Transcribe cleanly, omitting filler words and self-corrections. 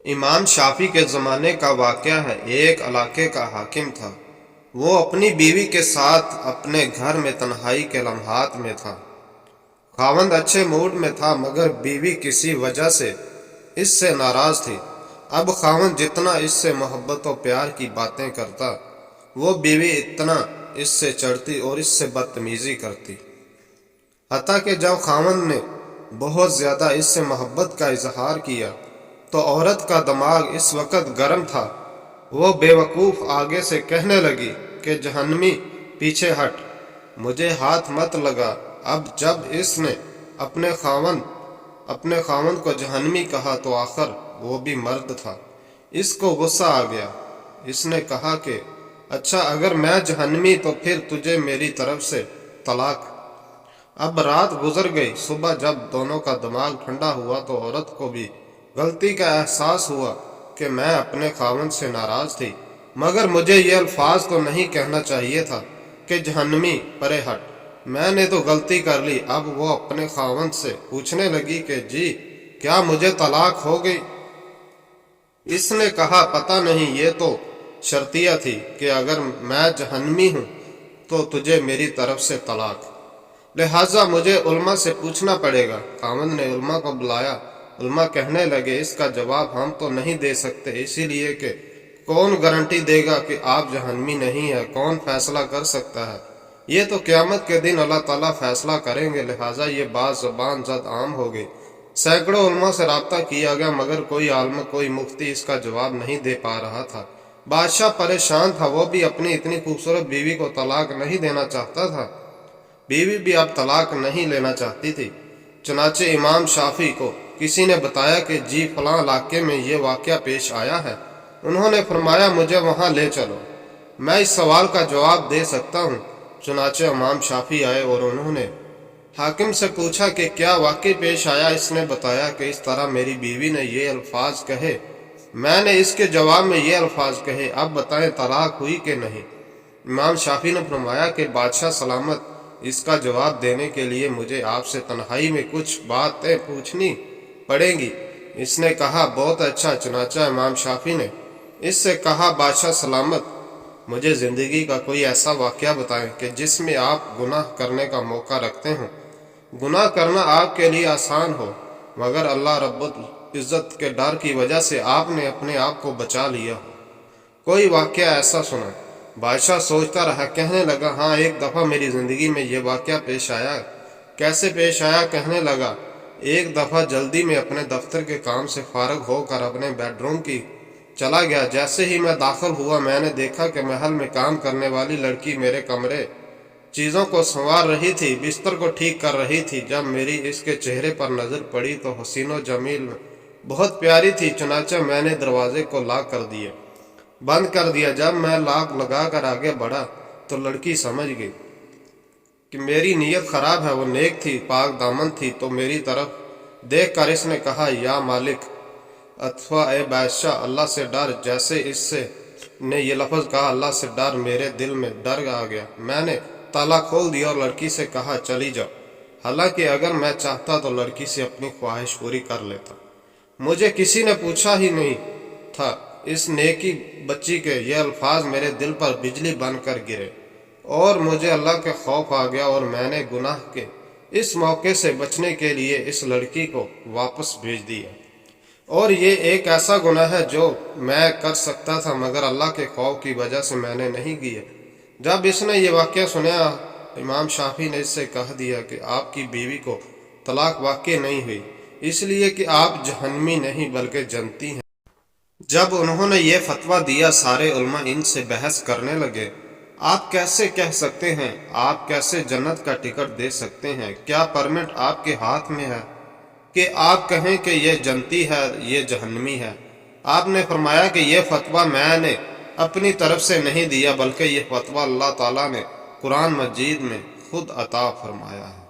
امام شافی کے زمانے کا واقعہ ہے۔ ایک علاقے کا حاکم تھا۔ وہ اپنی بیوی کے ساتھ اپنے گھر میں تنہائی کے لمحات میں تھا۔ خاوند اچھے موڈ میں تھا مگر بیوی کسی وجہ سے اس سے ناراض تھی۔ اب خاوند جتنا اس سے محبت و پیار کی باتیں کرتا، وہ بیوی اتنا اس سے چڑھتی اور اس سے بدتمیزی کرتی۔ حتیٰ کہ جب خاوند نے بہت زیادہ اس سے محبت کا اظہار کیا تو عورت کا دماغ اس وقت گرم تھا۔ وہ بے وقوف آگے سے کہنے لگی کہ جہنمی پیچھے ہٹ، مجھے ہاتھ مت لگا۔ اب جب اس نے اپنے خاوند کو جہنمی کہا تو آخر وہ بھی مرد تھا۔ اس کو غصہ آ گیا۔ اس نے کہا کہ اچھا اگر میں جہنمی تو پھر تجھے میری طرف سے طلاق۔ اب رات گزر گئی۔ صبح جب دونوں کا دماغ ٹھنڈا ہوا تو عورت کو بھی غلطی کا احساس ہوا کہ میں اپنے خاوند سے ناراض تھی مگر مجھے یہ الفاظ تو نہیں کہنا چاہیے تھا کہ جہنمی پرے ہٹ، میں نے تو غلطی کر لی۔ اب وہ اپنے خاوند سے پوچھنے لگی کہ جی کیا مجھے طلاق ہو گئی؟ اس نے کہا پتہ نہیں، یہ تو شرطیہ تھی کہ اگر میں جہنمی ہوں تو تجھے میری طرف سے طلاق، لہٰذا مجھے علماء سے پوچھنا پڑے گا۔ خاوند نے علماء کو بلایا۔ علماء کہنے لگے اس کا جواب ہم تو نہیں دے سکتے، اسی لیے کہ کون گارنٹی دے گا کہ آپ جہنمی نہیں ہیں؟ کون فیصلہ کر سکتا ہے؟ یہ تو قیامت کے دن اللہ تعالیٰ فیصلہ کریں گے۔ لہٰذا یہ بات زبان زد عام ہو گئی۔ سینکڑوں علماء سے رابطہ کیا گیا مگر کوئی عالم کوئی مفتی اس کا جواب نہیں دے پا رہا تھا۔ بادشاہ پریشان تھا، وہ بھی اپنی اتنی خوبصورت بیوی کو طلاق نہیں دینا چاہتا تھا۔ بیوی بھی اب طلاق نہیں لینا چاہتی تھی۔ چنانچہ امام شافی کو کسی نے بتایا کہ جی فلاں علاقے میں یہ واقعہ پیش آیا ہے۔ انہوں نے فرمایا مجھے وہاں لے چلو، میں اس سوال کا جواب دے سکتا ہوں۔ چنانچہ امام شافی آئے اور انہوں نے حاکم سے پوچھا کہ کیا واقعی پیش آیا؟ اس نے بتایا کہ اس طرح میری بیوی نے یہ الفاظ کہے، میں نے اس کے جواب میں یہ الفاظ کہے، اب بتائیں طلاق ہوئی کہ نہیں؟ امام شافی نے فرمایا کہ بادشاہ سلامت، اس کا جواب دینے کے لیے مجھے آپ سے تنہائی میں کچھ باتیں پوچھنی پڑیں گی۔ اس نے کہا بہت اچھا۔ چنانچہ امام شافی نے اس سے کہا بادشاہ سلامت، مجھے زندگی کا کوئی ایسا واقعہ بتائیں کہ جس میں آپ گناہ کرنے کا موقع رکھتے ہوں، گناہ کرنا آپ کے لیے آسان ہو مگر اللہ رب العزت کے ڈر کی وجہ سے آپ نے اپنے آپ کو بچا لیا ہو، کوئی واقعہ ایسا سنا۔ بادشاہ سوچتا رہا، کہنے لگا ہاں ایک دفعہ میری زندگی میں یہ واقعہ پیش آیا۔ کیسے پیش آیا؟ کہنے لگا ایک دفعہ جلدی میں اپنے دفتر کے کام سے فارغ ہو کر اپنے بیڈ روم کی چلا گیا۔ جیسے ہی میں داخل ہوا میں نے دیکھا کہ محل میں کام کرنے والی لڑکی میرے کمرے چیزوں کو سنوار رہی تھی، بستر کو ٹھیک کر رہی تھی۔ جب میری اس کے چہرے پر نظر پڑی تو حسین و جمیل بہت پیاری تھی۔ چنانچہ میں نے دروازے کو لاک بند کر دیا۔ جب میں لاک لگا کر آگے بڑھا تو لڑکی سمجھ گئی کہ میری نیت خراب ہے۔ وہ نیک تھی، پاک دامن تھی، تو میری طرف دیکھ کر اس نے کہا یا مالک اتوا اے بادشاہ، اللہ سے ڈر۔ جیسے اس نے یہ لفظ کہا اللہ سے ڈر، میرے دل میں ڈر آ گیا۔ میں نے تالا کھول دیا اور لڑکی سے کہا چلی جاؤ۔ حالانکہ اگر میں چاہتا تو لڑکی سے اپنی خواہش پوری کر لیتا، مجھے کسی نے پوچھا ہی نہیں تھا۔ اس نیکی بچی کے یہ الفاظ میرے دل پر بجلی بن کر گرے اور مجھے اللہ کے خوف آ گیا اور میں نے گناہ کے اس موقع سے بچنے کے لیے اس لڑکی کو واپس بھیج دیا۔ اور یہ ایک ایسا گناہ ہے جو میں کر سکتا تھا مگر اللہ کے خوف کی وجہ سے میں نے نہیں کیا۔ جب اس نے یہ واقعہ سنا امام شافی نے اس سے کہہ دیا کہ آپ کی بیوی کو طلاق واقع نہیں ہوئی، اس لیے کہ آپ جہنمی نہیں بلکہ جنتی ہیں۔ جب انہوں نے یہ فتویٰ دیا سارے علماء ان سے بحث کرنے لگے، آپ کیسے کہہ سکتے ہیں؟ آپ کیسے جنت کا ٹکٹ دے سکتے ہیں؟ کیا پرمٹ آپ کے ہاتھ میں ہے کہ آپ کہیں کہ یہ جنتی ہے یہ جہنمی ہے؟ آپ نے فرمایا کہ یہ فتویٰ میں نے اپنی طرف سے نہیں دیا بلکہ یہ فتویٰ اللہ تعالیٰ نے قرآن مجید میں خود عطا فرمایا ہے۔